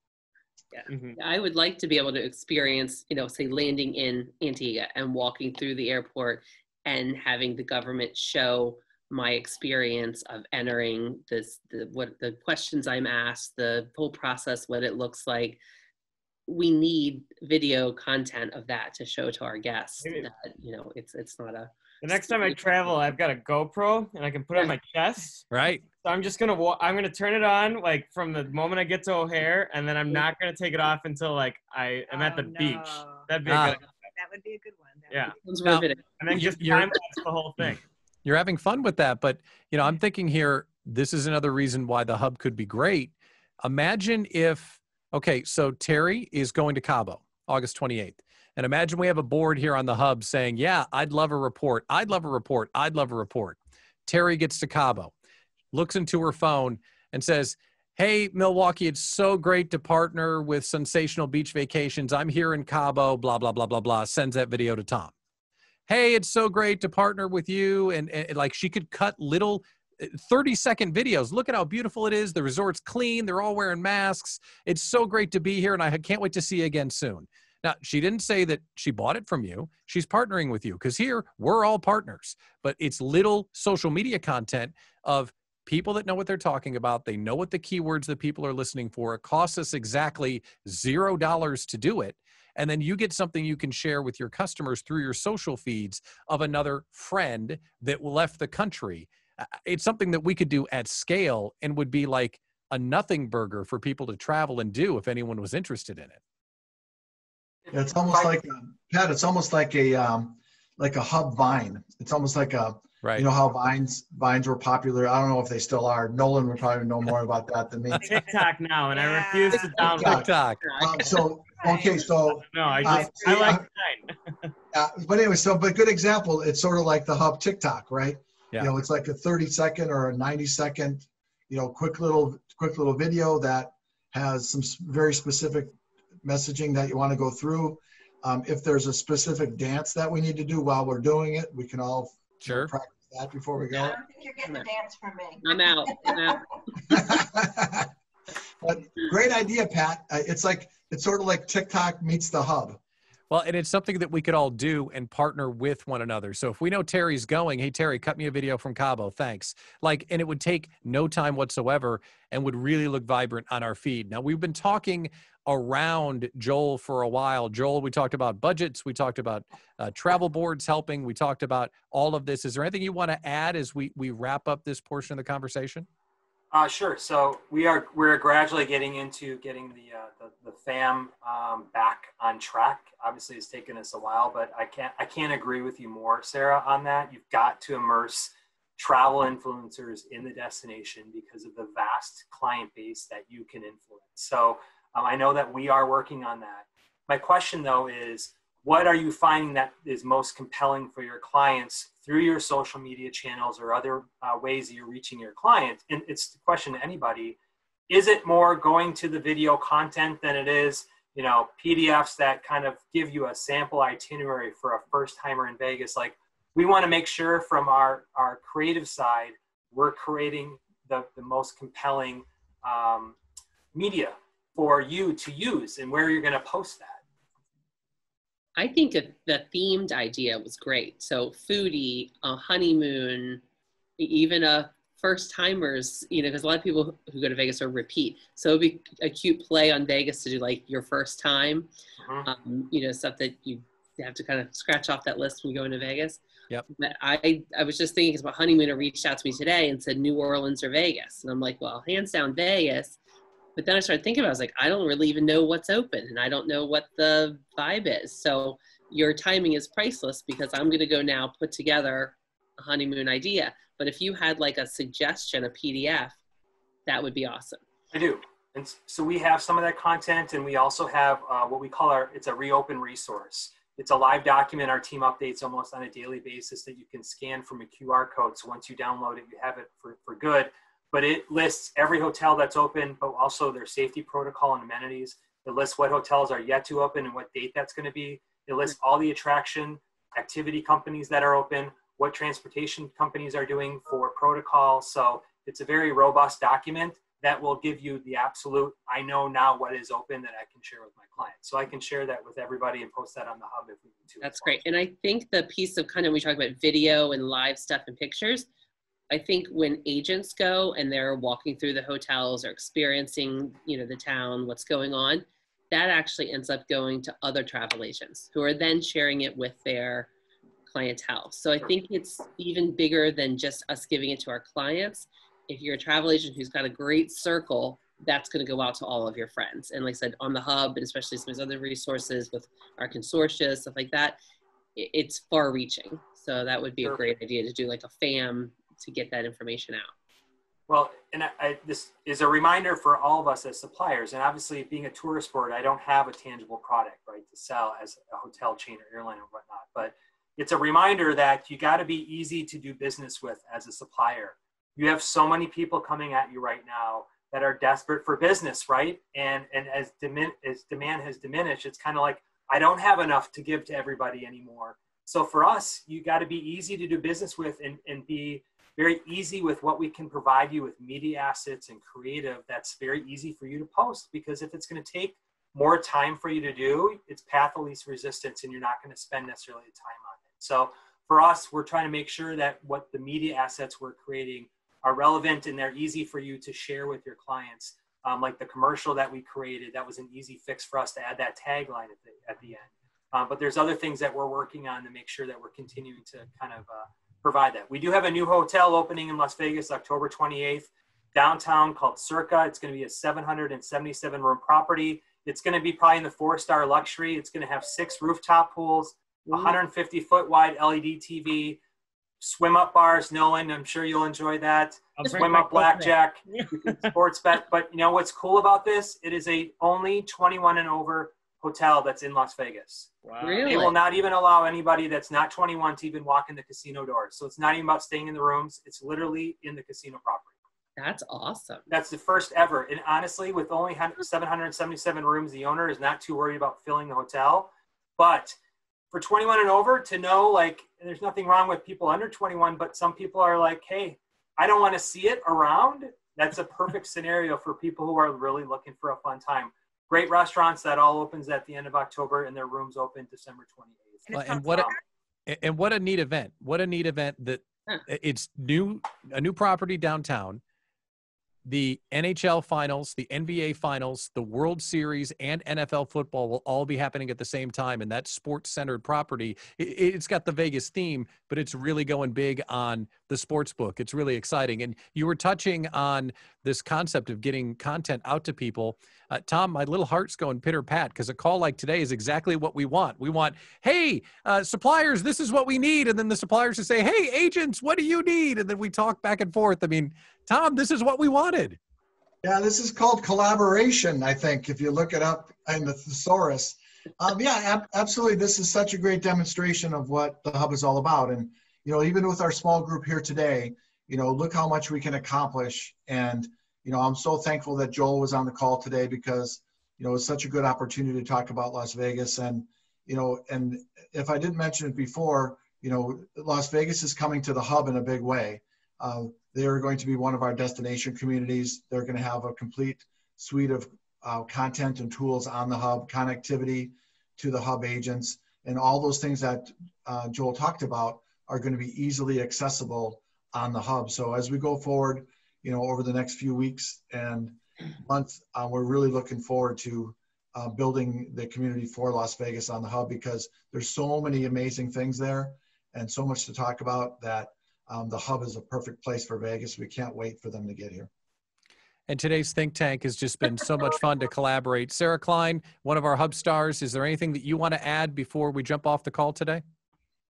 Yeah. I would like to be able to experience, say questions in Antigua and walking through the airport and having the government show my experience of entering what the questions I'm asked, the whole process, what it looks like. We need video content of that to show to our guests that, it's not a. The next time I travel, I've got a GoPro and I can put it on my chest. Right. So I'm just I'm gonna turn it on like from the moment I get to O'Hare, and then I'm not gonna take it off until like I am at the beach. That'd be a good. That would be a good one. Now, and then just time lapse the whole thing. You're having fun with that, but I'm thinking here, this is another reason why the hub could be great. Imagine if, so Terry is going to Cabo, August 28th. And imagine we have a board here on the hub saying, yeah, I'd love a report. I'd love a report. I'd love a report. Terry gets to Cabo, looks into her phone and says, hey, Milwaukee, it's so great to partner with Sensational Beach Vacations. I'm here in Cabo, blah, blah, blah, blah, blah. Sends that video to Tom. Hey, it's so great to partner with you. And like she could cut little 30-second videos. Look at how beautiful it is. The resort's clean. They're all wearing masks. It's so great to be here. And I can't wait to see you again soon. Now, she didn't say that she bought it from you. She's partnering with you because here we're all partners. But it's little social media content of people that know what they're talking about. They know what the keywords that people are listening for. It costs us exactly $0 to do it. And then you get something you can share with your customers through your social feeds of another friend that left the country. It's something that we could do at scale and would be like a nothing burger for people to travel and do if anyone was interested in it. It's almost like, Pat, it's almost like a like a hub vine. It's almost like a, Right. you know how vines were popular. I don't know if they still are. Nolan would probably know more about that than me. TikTok now, and I Yeah. refuse to download. TikTok. So okay, so No, I see, like mine. but anyway, but good example. It's sort of like the hub TikTok, right? Yeah. You know, it's like a 30-second or a 90-second, you know, quick little video that has some very specific messaging that you want to go through. If there's a specific dance that we need to do while we're doing it, we can all Sure. practice that before we I go. don't think you're getting a dance from me. I'm out. But great idea, Pat. It's sort of like TikTok meets the hub. Well, and it's something that we could all do and partner with one another. So if we know Terry's going, hey, Terry, cut me a video from Cabo. Thanks. And it would take no time whatsoever and would really look vibrant on our feed. Now, we've been talking around Joel for a while. Joel, we talked about budgets. We talked about travel boards helping. We talked about all of this. Is there anything you want to add as we wrap up this portion of the conversation? Sure. So we're gradually getting into getting the FAM back on track. Obviously, it's taken us a while, but I can't agree with you more, Sarah, on that. You've got to immerse travel influencers in the destination because of the vast client base that you can influence. So I know that we are working on that. My question, though, is what are you finding that is most compelling for your clients through your social media channels or other ways that you're reaching your clients? And it's the question to anybody. Is it more going to the video content than it is, you know, PDFs that kind of give you a sample itinerary for a first timer in Vegas? Like, we want to make sure from our creative side, we're creating the most compelling media for you to use and where you're going to post that. I think the themed idea was great. So foodie, a honeymoon, even a first timers, you know, because a lot of people who go to Vegas are repeat. So it'd be a cute play on Vegas to do like your first time, you know, stuff that you have to kind of scratch off that list when you go into Vegas. Yep. But I was just thinking, because my honeymooner reached out to me today and said New Orleans or Vegas. And I'm like, well, hands down Vegas. But then I started thinking about it. I was like, I don't really even know what's open and I don't know what the vibe is. So your timing is priceless, because I'm going to go now put together a honeymoon idea. But if you had like a suggestion, a PDF, that would be awesome. I do. And so we have some of that content, and we also have what we call it's a reopen resource. It's a live document our team updates almost on a daily basis that you can scan from a QR code. So once you download it, you have it for good. But it lists every hotel that's open, but also their safety protocol and amenities. It lists what hotels are yet to open and what date that's going to be. It lists all the attraction activity companies that are open, what transportation companies are doing for protocol. So it's a very robust document that will give you the absolute, I know now what is open that I can share with my clients. So I can share that with everybody and post that on the hub if we need to. That's great. And I think the piece of kind of, we talk about video and live stuff and pictures, I think when agents go and they're walking through the hotels or experiencing, you know, the town, what's going on, that actually ends up going to other travel agents who are then sharing it with their clientele. So I think it's even bigger than just us giving it to our clients. If you're a travel agent who's got a great circle, that's going to go out to all of your friends. And like I said, on the hub, and especially some of these other resources with our consortia, stuff like that, it's far reaching. So that would be a great idea to do like a FAM to get that information out. Well, and this is a reminder for all of us as suppliers. And obviously, being a tourist board, I don't have a tangible product, right, to sell as a hotel chain or airline or whatnot. But it's a reminder that you got to be easy to do business with as a supplier. You have so many people coming at you right now that are desperate for business, right? And as demand has diminished, it's kind of like, I don't have enough to give to everybody anymore. So for us, you got to be easy to do business with and be very easy with what we can provide you with media assets and creative. That's very easy for you to post, because if it's going to take more time for you to do, it's path of least resistance and you're not going to spend necessarily the time on it. So for us, we're trying to make sure that what the media assets we're creating are relevant and they're easy for you to share with your clients. Like the commercial that we created, that was an easy fix for us to add that tagline at the end. But there's other things that we're working on to make sure that we're continuing to kind of provide that. We do have a new hotel opening in Las Vegas, October 28th, downtown, called Circa. It's going to be a 777 room property. It's going to be probably in the 4-star luxury. It's going to have 6 rooftop pools, 150-foot wide LED TV, swim up bars. Nolan, I'm sure you'll enjoy that. Swim up blackjack, you can sports bet. But you know what's cool about this? It is a only 21 and over hotel that's in Las Vegas. Wow. Really? They will not even allow anybody that's not 21 to even walk in the casino doors. So it's not even about staying in the rooms. It's literally in the casino property. That's awesome. That's the first ever. And honestly, with only 777 rooms, the owner is not too worried about filling the hotel. But for 21 and over, to know, like, there's nothing wrong with people under 21, but some people are like, hey, I don't want to see it around. That's a perfect scenario for people who are really looking for a fun time. Great restaurants. That all opens at the end of October, and their rooms open December 28th. And what a neat event. What a neat event that it's a new property downtown. The NHL finals, the NBA finals, the World Series, and NFL football will all be happening at the same time. And that sports-centered property, it's got the Vegas theme, but it's really going big on the sports book. It's really exciting. And you were touching on this concept of getting content out to people. Tom, my little heart's going pitter-pat because a call like today is exactly what we want. We want, hey, suppliers, this is what we need. And then the suppliers to say, hey, agents, what do you need? And then we talk back and forth. I mean, Tom, this is what we wanted. Yeah, this is called collaboration, I think, if you look it up in the thesaurus. Absolutely. This is such a great demonstration of what the Hub is all about. And, you know, even with our small group here today, you know, look how much we can accomplish. And, you know, I'm so thankful that Joel was on the call today because, you know, it's such a good opportunity to talk about Las Vegas. And, you know, and if I didn't mention it before, you know, Las Vegas is coming to the Hub in a big way. They are going to be one of our destination communities. They're going to have a complete suite of content and tools on the Hub, connectivity to the Hub agents, and all those things that Joel talked about are going to be easily accessible on the Hub. So as we go forward, you know, over the next few weeks and months, we're really looking forward to building the community for Las Vegas on the Hub because there's so many amazing things there and so much to talk about that the Hub is a perfect place for Vegas. We can't wait for them to get here. And today's think tank has just been so much fun to collaborate. Sarah Kline, one of our Hub stars, is there anything that you want to add before we jump off the call today?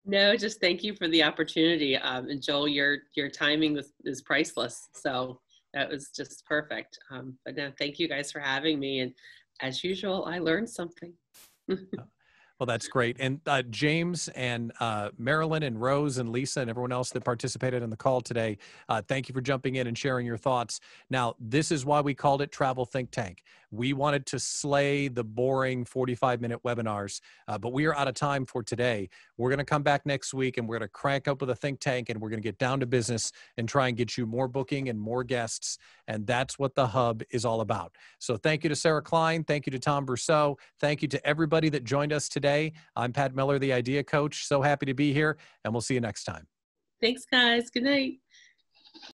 No, just thank you for the opportunity. And Joel, your timing is priceless. So that was just perfect. But no, thank you guys for having me. And as usual, I learned something. Well, that's great. And James and Marilyn and Rose and Lisa and everyone else that participated in the call today, thank you for jumping in and sharing your thoughts. Now, this is why we called it Travel Think Tank. We wanted to slay the boring 45-minute webinars, but we are out of time for today. We're going to come back next week and we're going to crank up with a think tank and we're going to get down to business and try and get you more booking and more guests. And that's what the Hub is all about. So thank you to Sarah Kline. Thank you to Tom Brousseau. Thank you to everybody that joined us today. I'm Pat Miller, the Idea Coach. So happy to be here, and we'll see you next time. Thanks, guys. Good night.